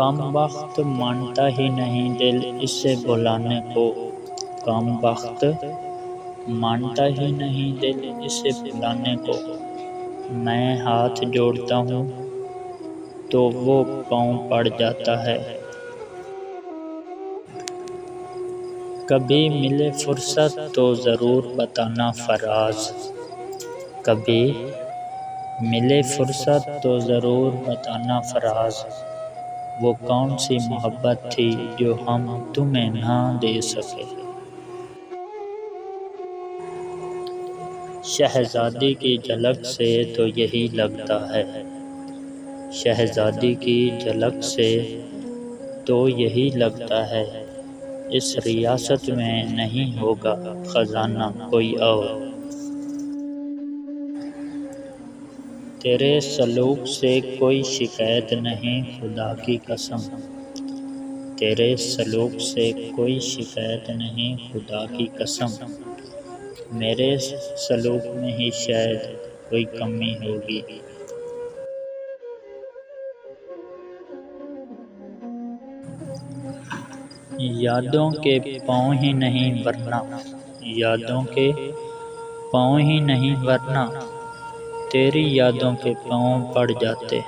کم وقت مانتا ہی نہیں دل اسے بلانے کو، کم وقت مانتا ہی نہیں دل اسے بلانے کو، میں ہاتھ جوڑتا ہوں تو وہ پاؤں پڑ جاتا ہے۔ کبھی ملے فرصت تو ضرور بتانا فراز، کبھی ملے فرصت تو ضرور بتانا فراز، وہ کون سی محبت تھی جو ہم تمہیں نہ دے سکے۔ شہزادی کی جھلک سے تو یہی لگتا ہے، شہزادی کی جھلک سے تو یہی لگتا ہے، اس ریاست میں نہیں ہوگا خزانہ کوئی اور۔ تیرے سلوک سے کوئی شکایت نہیں خدا کی قسم، تیرے سلوک سے کوئی شکایت نہیں خدا کی قسم، میرے سلوک میں ہی شاید کوئی کمی ہوگی۔ یادوں کے پاؤں ہی نہیں ورنہ، یادوں کے پاؤں ہی نہیں ورنہ، تیری یادوں کے پاؤں پڑ جاتے۔